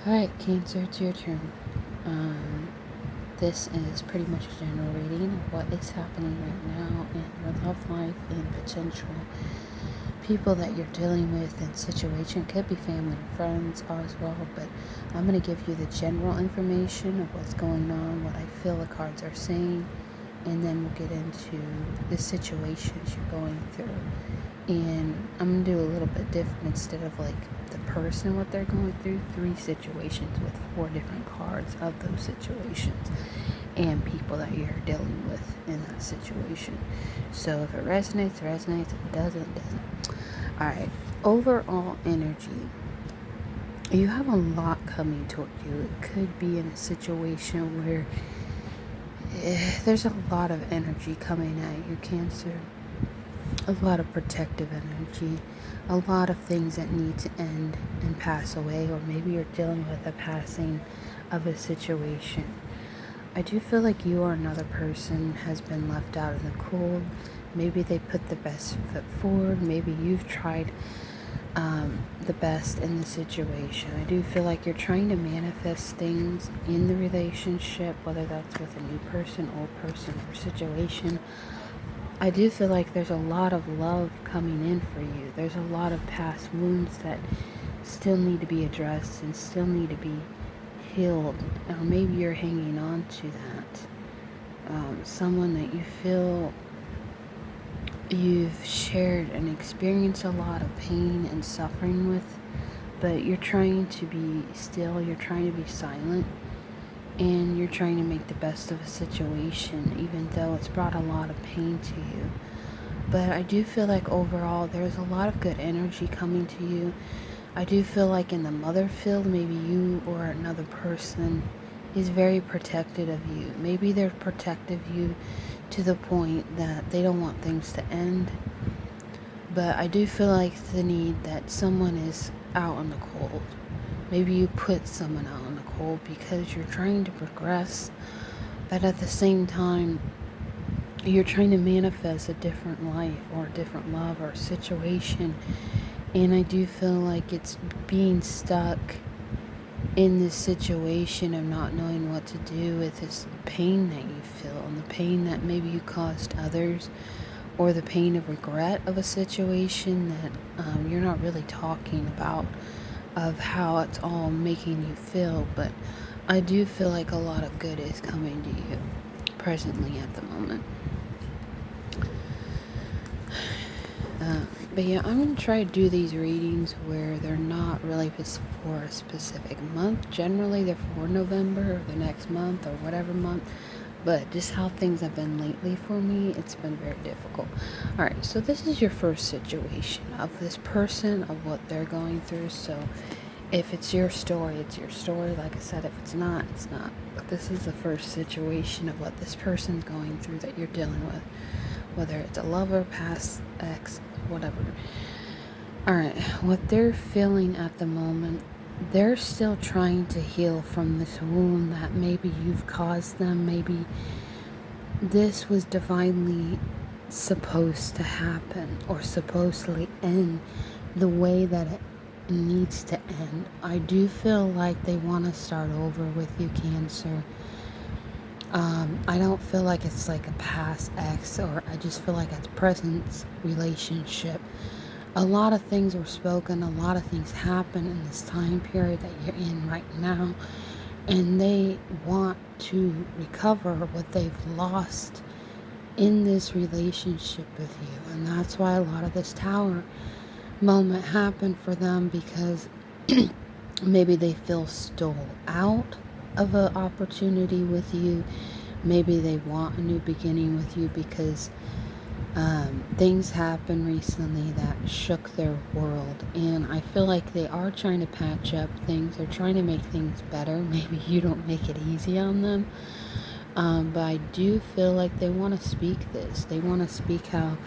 Alright, Cancer, it's your turn. Um, this is pretty much a general reading of what is happening right now in your love life and potential people that you're dealing with and situation. Could be family and friends as well, but I'm going to give you the general information of what's going on, what I feel the cards are saying, and then we'll get into the situations you're going through. And I'm going to do a little bit different. Instead of like the person, what they're going through, 3 situations with 4 different cards of those situations and people that you're dealing with in that situation. So if it resonates, it resonates. If it doesn't, it doesn't. Alright, overall energy. You have a lot coming toward you. It could be in a situation where there's a lot of energy coming at you, Cancer. A lot of protective energy, a lot of things that need to end and pass away, or maybe you're dealing with a passing of a situation. I do feel like you or another person has been left out in the cold. Maybe they put the best foot forward. Maybe you've tried the best in the situation. I do feel like you're trying to manifest things in the relationship, whether that's with a new person, old person, or situation. I do feel like there's a lot of love coming in for you. There's a lot of past wounds that still need to be addressed and still need to be healed. Or maybe you're hanging on to that. Someone that you feel you've shared and experienced a lot of pain and suffering with, but you're trying to be still, you're trying to be silent, and you're trying to make the best of a situation, even though it's brought a lot of pain to you. But I do feel like overall there's a lot of good energy coming to you. I do feel like in the mother field, maybe you or another person is very protective of you. Maybe they're protective of you to the point that they don't want things to end. But I do feel like the need that someone is out in the cold. Maybe you put someone out in the cold because you're trying to progress, but at the same time, you're trying to manifest a different life or a different love or situation. And I do feel like it's being stuck in this situation of not knowing what to do with this pain that you feel and the pain that maybe you caused others, or the pain of regret of a situation that you're not really talking about, of how it's all making you feel. But I do feel like a lot of good is coming to you presently at the moment. But yeah, I'm going to try to do these readings where they're not really for a specific month. Generally, they're for November or the next month or whatever month. But just how things have been lately for me, it's been very difficult. Alright, so this is your first situation of this person, of what they're going through. So if it's your story, it's your story. Like I said, if it's not, it's not. But this is the first situation of what this person's going through that you're dealing with. Whether it's a lover, past ex, whatever. Alright, what they're feeling at the moment, they're still trying to heal from this wound that maybe you've caused them. Maybe this was divinely supposed to happen or supposedly end the way that it needs to end. I do feel like they want to start over with you, Cancer. I don't feel like it's like a past ex, or I just feel like it's present relationship. A lot of things were spoken, a lot of things happen in this time period that you're in right now, and they want to recover what they've lost in this relationship with you. And that's why a lot of this Tower moment happened for them, because maybe they feel stole out of an opportunity with you. Maybe they want a new beginning with you because things happened recently that shook their world. And I feel like they are trying to patch up things. They're trying to make things better. Maybe you don't make it easy on them. But I do feel like they want to speak this. They want to speak how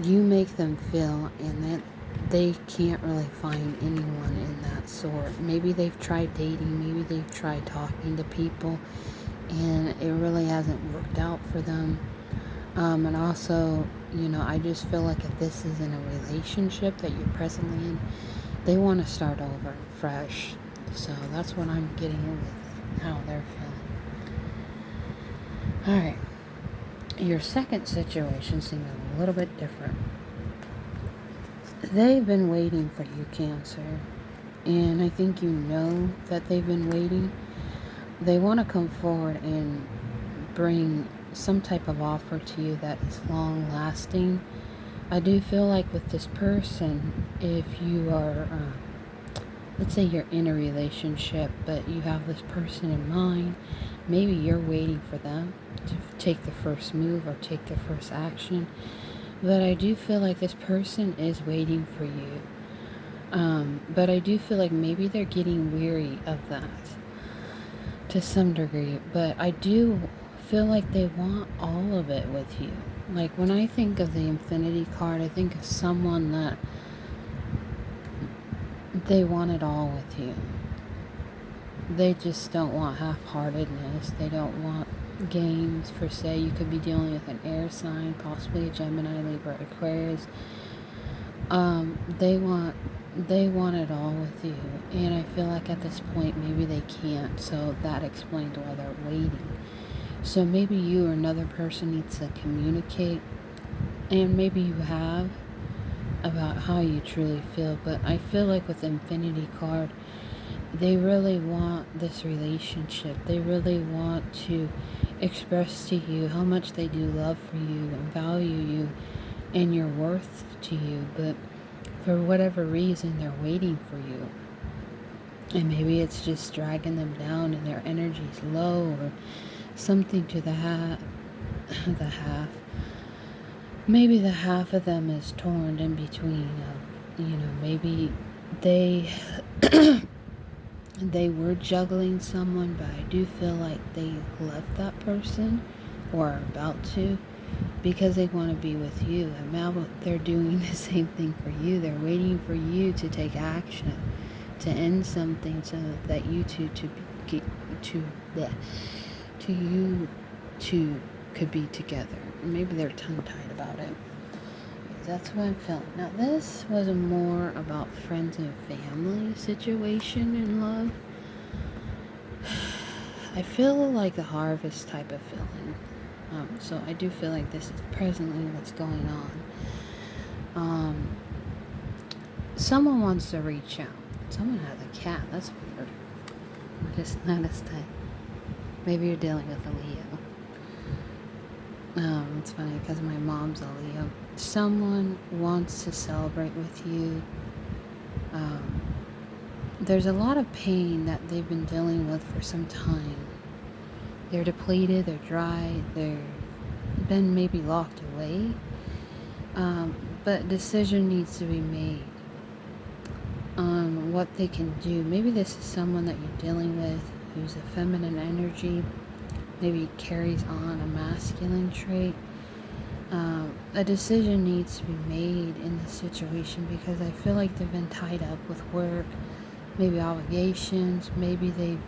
you make them feel, and that they can't really find anyone in that sort. Maybe they've tried dating, maybe they've tried talking to people, and it really hasn't worked out for them. And also, I just feel like if this is in a relationship that you're presently in, they want to start over fresh. So that's what I'm getting with how they're feeling. Alright. Your second situation seems a little bit different. They've been waiting for you, Cancer. And I think you know that they've been waiting. They want to come forward and bring some type of offer to you that is long lasting. I do feel like with this person, if you are, let's say you're in a relationship, but you have this person in mind, maybe you're waiting for them to take the first move or take the first action. But I do feel like this person is waiting for you. But I do feel like maybe they're getting weary of that to some degree. But I do feel like they want all of it with you. Like when I think of the Infinity card, I think of someone that they want it all with you. They just don't want half-heartedness. They don't want games per se. You could be dealing with an air sign, possibly a Gemini, Libra, Aquarius. They want it all with you, and I feel like at this point maybe they can't, so that explains why they're waiting. So maybe you or another person needs to communicate, and maybe you have, about how you truly feel. But I feel like with Infinity card, they really want this relationship. They really want to express to you how much they do love for you and value you and your worth to you. But for whatever reason, they're waiting for you. And maybe it's just dragging them down and their energy's low or something to the half. Maybe the half of them is torn in between. Maybe they they were juggling someone, but I do feel like they left that person or are about to because they want to be with you. And now they're doing the same thing for you. They're waiting for you to take action, to end something, so that you two could be together. Maybe they're tongue-tied about it. That's what I'm feeling. Now, this was more about friends and family situation in love. I feel like the Harvest type of feeling. So I do feel like this is presently what's going on. Someone wants to reach out. Someone has a cat. That's weird. I just noticed that. Maybe you're dealing with a Leo. It's funny because my mom's a Leo. Someone wants to celebrate with you. There's a lot of pain that they've been dealing with for some time. They're depleted, they're dry, they've been maybe locked away. But a decision needs to be made on what they can do. Maybe this is someone that you're dealing with who's a feminine energy. Maybe carries on a masculine trait. A decision needs to be made in this situation because I feel like they've been tied up with work, maybe obligations, maybe they've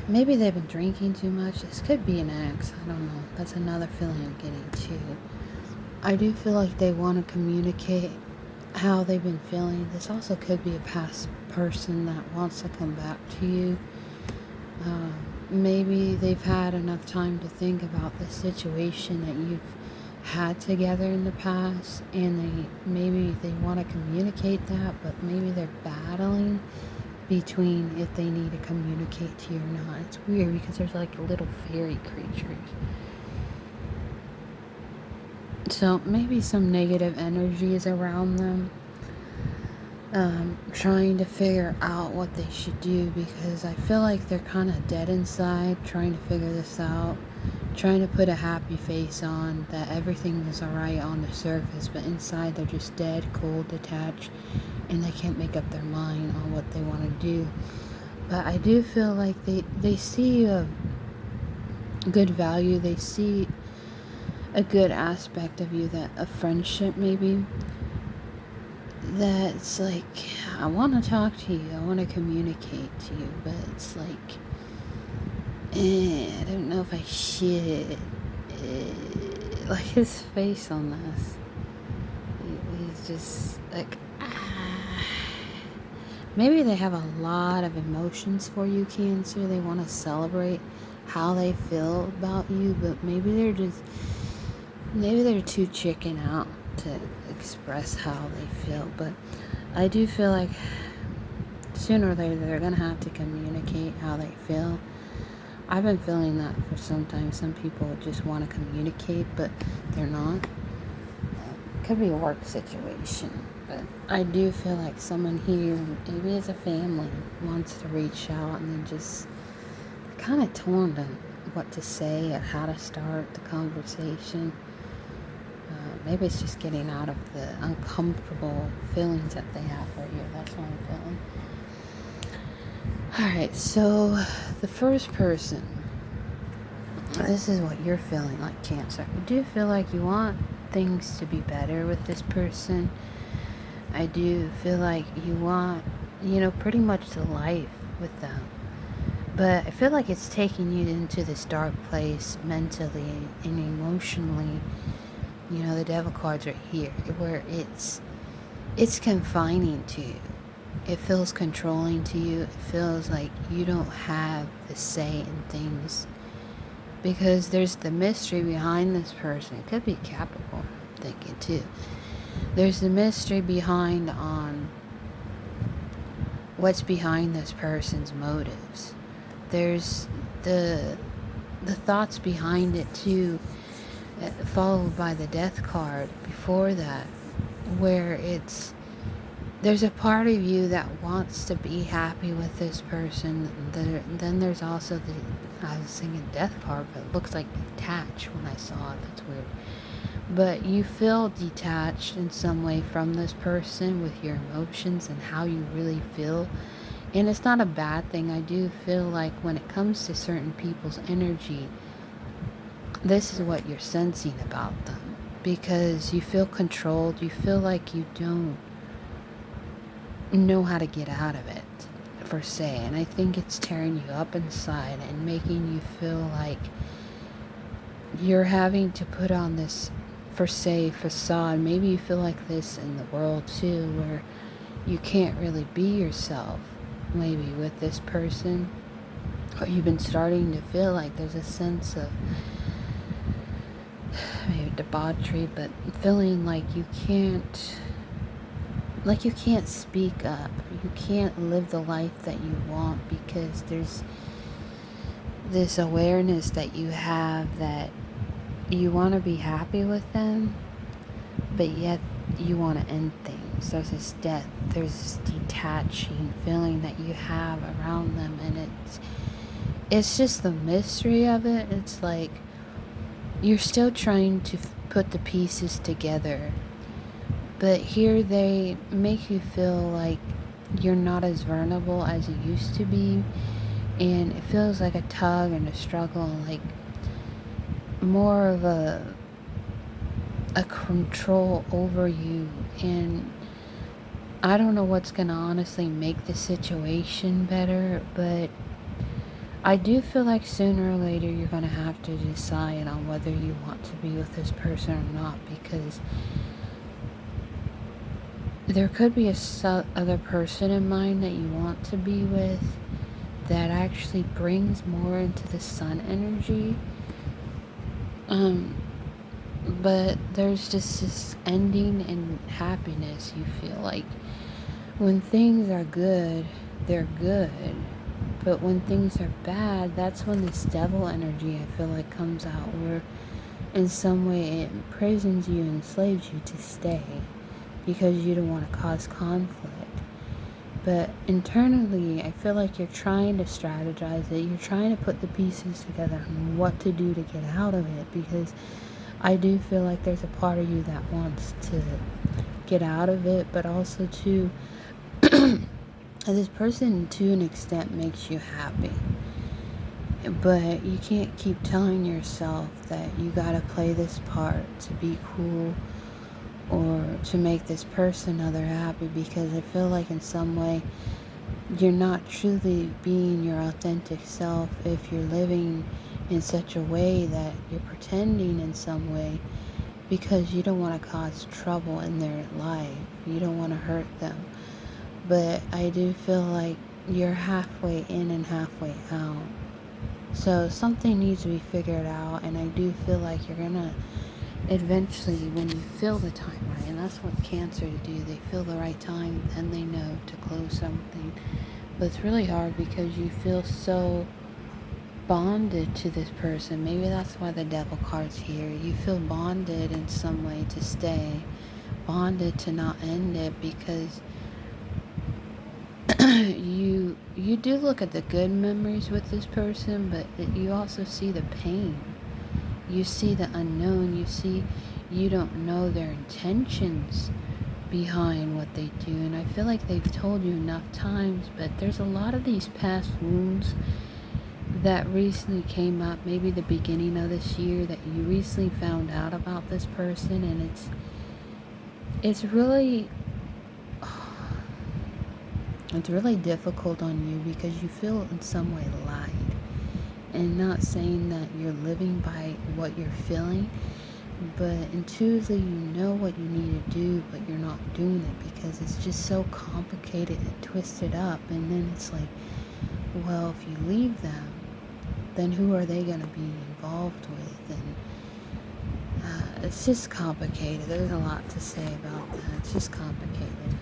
been drinking too much. This could be an ex. I don't know. That's another feeling I'm getting too. I do feel like they want to communicate how they've been feeling. This also could be a past person that wants to come back to you. Maybe they've had enough time to think about the situation that you've had together in the past, and maybe they want to communicate that, but maybe they're battling between if they need to communicate to you or not. It's weird because there's like little fairy creatures. So maybe some negative energy is around them. Trying to figure out what they should do because I feel like they're kind of dead inside, trying to figure this out, trying to put a happy face on that everything is alright on the surface, but inside they're just dead, cold, detached, and they can't make up their mind on what they want to do. But I do feel like they see a good value, they see a good aspect of you, that a friendship maybe, that's like, I want to talk to you, I want to communicate to you, but it's like, I don't know if I should. Like his face on this, he's just like, Maybe they have a lot of emotions for you, Cancer. They want to celebrate how they feel about you, but maybe they're too chicken out to express how they feel. But I do feel like sooner or later they're going to have to communicate how they feel. I've been feeling that for some time. Some people just want to communicate, but they're not. Could be a work situation, but I do feel like someone here, maybe as a family, wants to reach out and then just kind of torn on what to say or how to start the conversation. Maybe it's just getting out of the uncomfortable feelings that they have for you. That's what I'm feeling. Alright, so the first person, this is what you're feeling like, Cancer. I do feel like you want things to be better with this person. I do feel like you want, pretty much the life with them. But I feel like it's taking you into this dark place mentally and emotionally. The devil cards are here, where it's confining to you. It feels controlling to you. It feels like you don't have the say in things. Because there's the mystery behind this person. It could be Capricorn, I'm thinking too. There's the mystery behind on what's behind this person's motives. There's the thoughts behind it too, followed by the death card before that, where there's a part of you that wants to be happy with this person. Then there's also I was thinking death card, but it looks like detached when I saw it. That's weird. But you feel detached in some way from this person with your emotions and how you really feel. And it's not a bad thing. I do feel like when it comes to certain people's energy, this is what you're sensing about them. Because you feel controlled. You feel like you don't know how to get out of it, per se. And I think it's tearing you up inside and making you feel like you're having to put on this, per se, facade. Maybe you feel like this in the world too, where you can't really be yourself, maybe with this person. Or you've been starting to feel like there's a sense of maybe debauchery, but feeling like you can't speak up. You can't live the life that you want because there's this awareness that you have that you want to be happy with them, but yet you want to end things. There's this death, there's this detaching feeling that you have around them, and it's just the mystery of it. It's like you're still trying to put the pieces together, but here they make you feel like you're not as vulnerable as you used to be, and it feels like a tug and a struggle, like more of a control over you. And I don't know what's gonna honestly make the situation better, but I do feel like sooner or later you're gonna have to decide on whether you want to be with this person or not, because there could be other person in mind that you want to be with that actually brings more into the sun energy. But there's just this ending in happiness. You feel like when things are good, they're good. But when things are bad, that's when this devil energy, I feel like, comes out, where in some way it imprisons you and enslaves you to stay because you don't want to cause conflict. But internally, I feel like you're trying to strategize it. You're trying to put the pieces together on what to do to get out of it, because I do feel like there's a part of you that wants to get out of it, but also to this person to an extent makes you happy. But you can't keep telling yourself that you gotta play this part to be cool or to make this person other happy, because I feel like in some way you're not truly being your authentic self if you're living in such a way that you're pretending in some way, because you don't want to cause trouble in their life. You don't want to hurt them. but I do feel like you're halfway in and halfway out. So something needs to be figured out, and I do feel like you're gonna eventually, when you feel the time right, and that's what Cancer do, they feel the right time, then they know to close something. But it's really hard because you feel so bonded to this person. Maybe that's why the Devil card's here. You feel bonded in some way to stay, bonded to not end it, because you do look at the good memories with this person, but you also see the pain. You see the unknown. You see you don't know their intentions behind what they do. And I feel like they've told you enough times, but there's a lot of these past wounds that recently came up, maybe the beginning of this year, that you recently found out about this person, and it's really difficult on you because you feel in some way lied. And not saying that you're living by what you're feeling, but intuitively you know what you need to do, but you're not doing it because it's just so complicated and twisted up. And then it's like, well, if you leave them, then who are they going to be involved with? And it's just complicated. There's a lot to say about that. It's just complicated.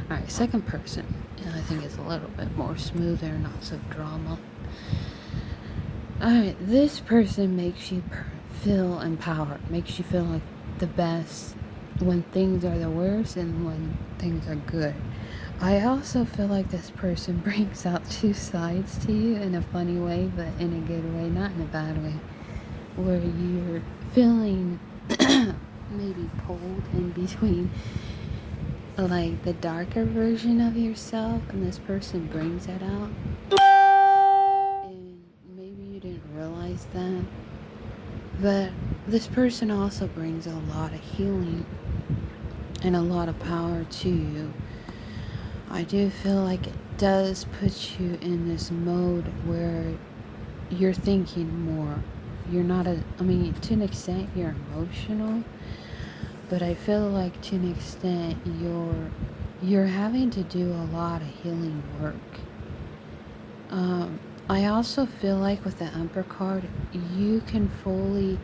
Alright, second person. I think it's a little bit more smoother, not so drama. Alright, this person makes you feel empowered, makes you feel like the best when things are the worst and when things are good. I also feel like this person brings out two sides to you in a funny way, but in a good way, not in a bad way, where you're feeling maybe pulled in between like the darker version of yourself, and this person brings that out. And maybe you didn't realize that, but this person also brings a lot of healing and a lot of power to you. I do feel like it does put you in this mode where you're thinking more. You're not to an extent you're emotional, but I feel like to an extent you're having to do a lot of healing work. I also feel like with the Emperor card, you can fully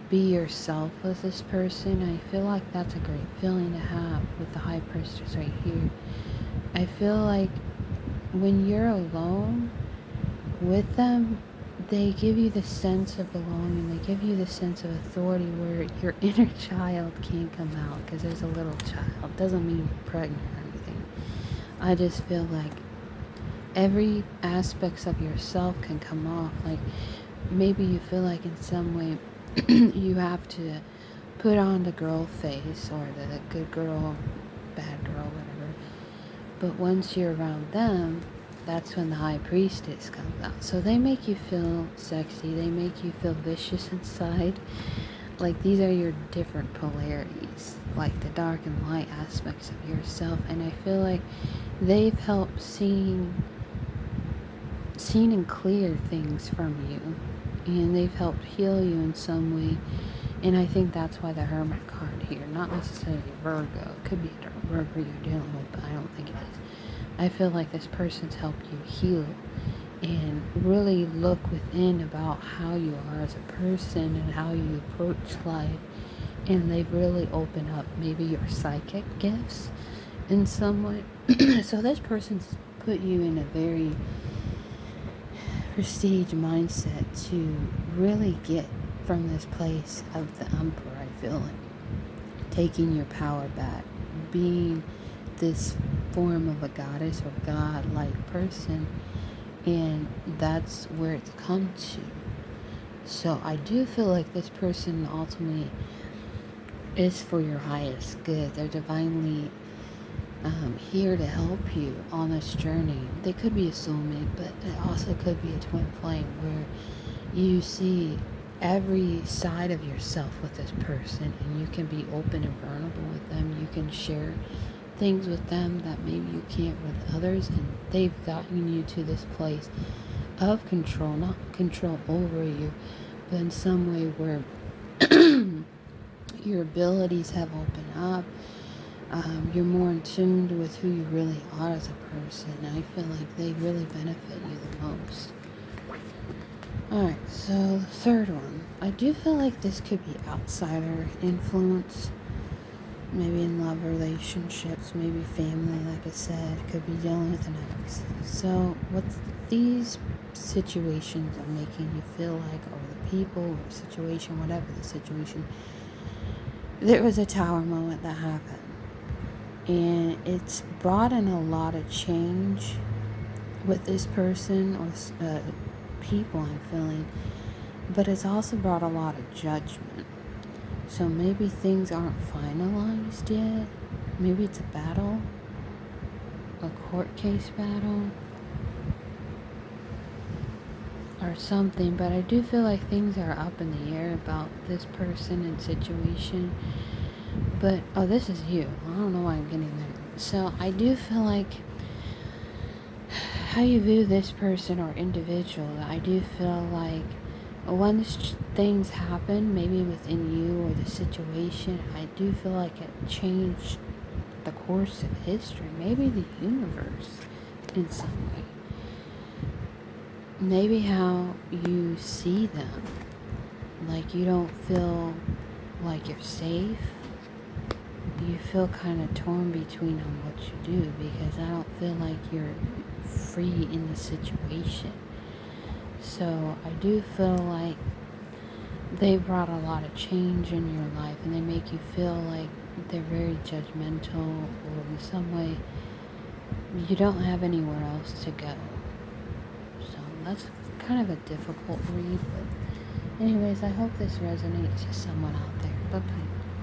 be yourself with this person. I feel like that's a great feeling to have with the High Priestess right here. I feel like when you're alone with them, they give you the sense of belonging. They give you the sense of authority where your inner child can't come out because there's a little child. Doesn't mean you're pregnant or anything. I just feel like every aspects of yourself can come off. Like maybe you feel like in some way you have to put on the girl face or the good girl, bad girl, whatever. But once you're around them, that's when the High Priestess comes out. So they make you feel sexy. They make you feel vicious inside. Like these are your different polarities, like the dark and light aspects of yourself. And I feel like they've helped seen and clear things from you. And they've helped heal you in some way. And I think that's why the Hermit card here, not necessarily Virgo. It could be a Virgo you're dealing with, but I don't think it is. I feel like this person's helped you heal and really look within about how you are as a person and how you approach life. And they've really opened up maybe your psychic gifts in some way. So this person's put you in a very prestige mindset to really get from this place of the Emperor. I feel like taking your power back, being this form of a goddess or god-like person, and that's where it's come to. So I do feel like this person ultimately is for your highest good. They're divinely here to help you on this journey. They could be a soulmate, but it also could be a twin flame where you see every side of yourself with this person, and you can be open and vulnerable with them. You can share things with them that maybe you can't with others, and they've gotten you to this place of control, not control over you, but in some way where your abilities have opened up, You're more in tune with who you really are as a person. I feel like they really benefit you the most. Alright, so the third one. I do feel like this could be outsider influence. Maybe in love relationships, maybe family, like I said. Could be dealing with an ex. So what these situations are making you feel like, or the people or situation, whatever the situation, there was a tower moment that happened. And it's brought in a lot of change with this person or people, I'm feeling. But it's also brought a lot of judgment. So maybe things aren't finalized yet. Maybe it's a battle, a court case battle, or something. But I do feel like things are up in the air about this person and situation. But, oh, this is you. I don't know why I'm getting there. So I do feel like how you view this person or individual, I do feel like once things happen, maybe within you or the situation, I do feel like it changed the course of history, maybe the universe in some way. Maybe how you see them. Like you don't feel like you're safe. You feel kind of torn between on what you do because I don't feel like you're free in the situation. So I do feel like they brought a lot of change in your life and they make you feel like they're very judgmental or in some way you don't have anywhere else to go. So that's kind of a difficult read, but anyways, I hope this resonates to someone out there. Bye bye.